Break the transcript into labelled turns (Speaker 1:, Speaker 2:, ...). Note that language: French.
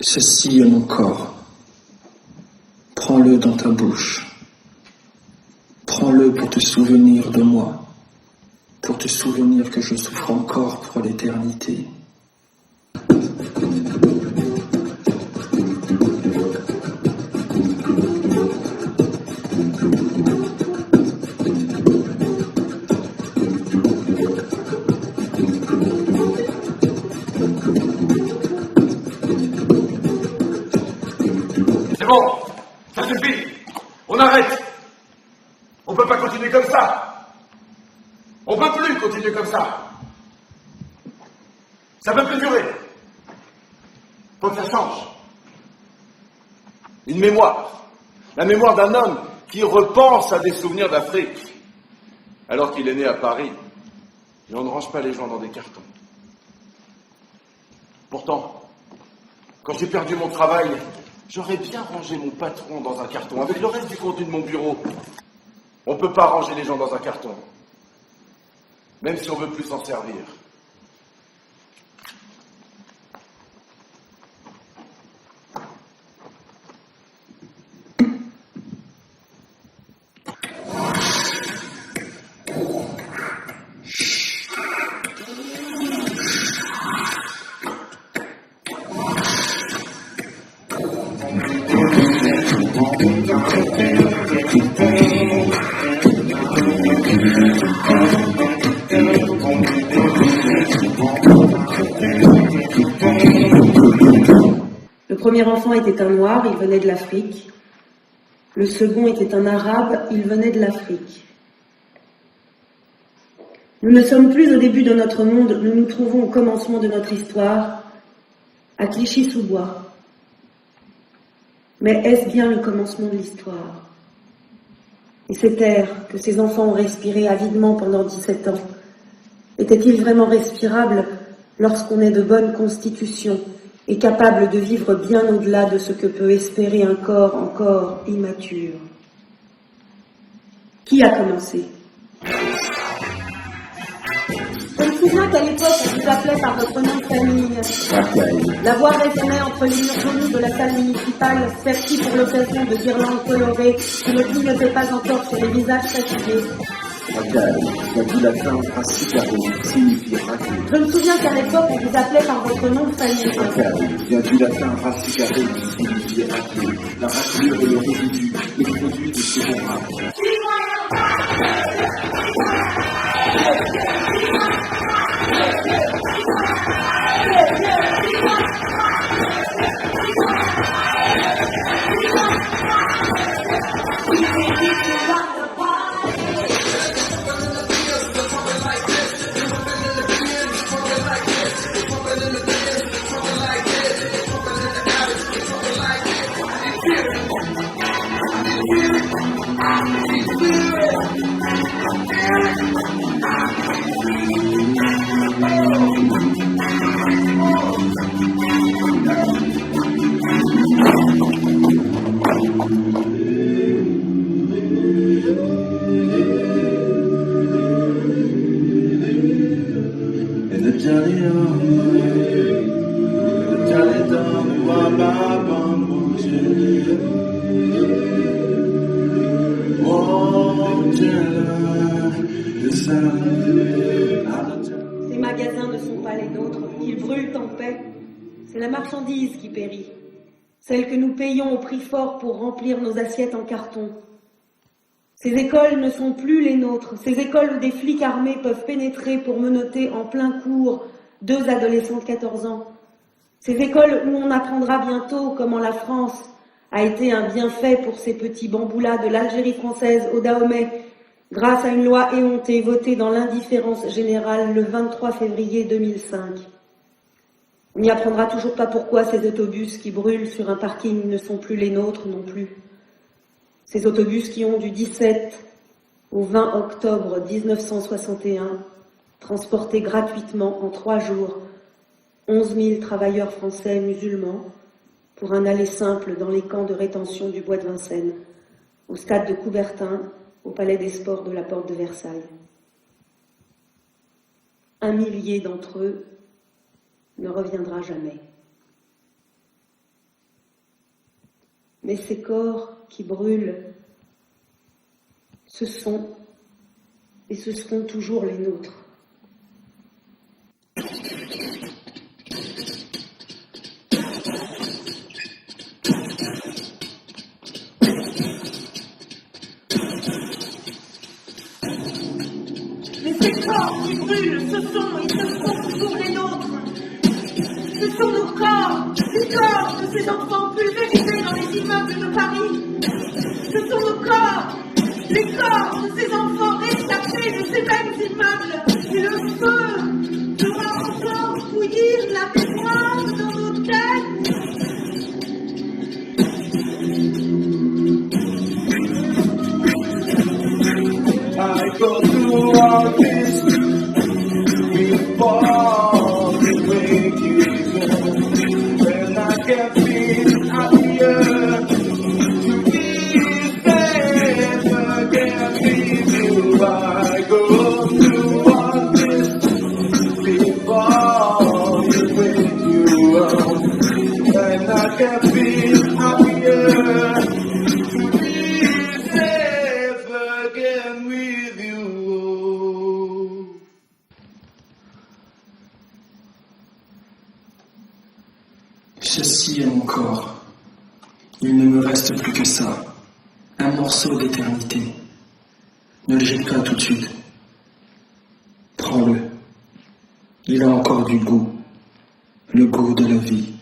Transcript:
Speaker 1: Ceci est mon corps. Prends-le dans ta bouche. Prends-le pour te souvenir de moi, pour te souvenir que je souffre encore pour l'éternité.
Speaker 2: C'est bon, ça suffit. On arrête. On peut pas continuer comme ça. On peut plus continuer comme ça. Ça peut plus durer. Faut que ça change. Une mémoire. La mémoire d'un homme qui repense à des souvenirs d'Afrique, alors qu'il est né à Paris. Et on ne range pas les gens dans des cartons. Pourtant, quand j'ai perdu mon travail, j'aurais bien rangé mon patron dans un carton, avec le reste du contenu de mon bureau. On ne peut pas ranger les gens dans un carton, même si on veut plus s'en servir.
Speaker 3: Le premier enfant était un noir, il venait de l'Afrique. Le second était un arabe, il venait de l'Afrique. Nous ne sommes plus au début de notre monde, nous nous trouvons au commencement de notre histoire, à Clichy-sous-Bois. Mais est-ce bien le commencement de l'histoire? Et cet air que ces enfants ont respiré avidement pendant 17 ans, était-il vraiment respirable lorsqu'on est de bonne constitution et capable de vivre bien au-delà de ce que peut espérer un corps encore immature? Qui a commencé? Je me souviens qu'à l'époque, on vous appelait par votre nom de famille. La voix résonnait entre les murs jaunis de la salle municipale, sertie pour l'occasion de guirlandes colorées que ne clignotaient pas encore sur les visages fatigués.
Speaker 1: Du latin racicaré, signifie raclé.
Speaker 3: Je me souviens qu'à l'époque, on vous appelait par votre nom de famille.
Speaker 1: Vient du latin racicaré, qui signifie raclé. La raclure est le résidu, le produit de ce raclé.
Speaker 3: Ces magasins ne sont pas les nôtres, ils brûlent en paix. C'est la marchandise qui périt, celle que nous payons au prix fort pour remplir nos assiettes en carton. Ces écoles ne sont plus les nôtres, ces écoles où des flics armés peuvent pénétrer pour menotter en plein cours 2 adolescents de 14 ans. Ces écoles où on apprendra bientôt comment la France a été un bienfait pour ces petits bamboulas de l'Algérie française au Dahomey, grâce à une loi éhontée votée dans l'indifférence générale le 23 février 2005. On n'y apprendra toujours pas pourquoi ces autobus qui brûlent sur un parking ne sont plus les nôtres non plus. Ces autobus qui ont du 17 au 20 octobre 1961 transporté gratuitement en 3 jours 11 000 travailleurs français musulmans pour un aller simple dans les camps de rétention du Bois de Vincennes, au stade de Coubertin, au Palais des Sports de la Porte de Versailles. 1 millier d'entre eux ne reviendra jamais. Mais ces corps qui brûlent, ce sont et ce seront toujours les nôtres. Mais ces corps qui brûlent, ce sont et ce seront toujours les nôtres. Ce sont nos corps, les corps de ces enfants pulvérisés dans les immeubles de Paris. Ce sont nos corps, les corps de ces enfants rescapés de ces mêmes immeubles. Et le feu fera encore bouillir la mémoire dans nos têtes.
Speaker 4: I go through all this before the way you go, and I can feel happier to be there again with you. I go through all this before the way you go, and I can feel happier to be there again with you.
Speaker 1: Ceci est mon corps. Il ne me reste plus que ça. Un morceau d'éternité. Ne le jette pas tout de suite. Prends-le. Il a encore du goût. Le goût de la vie.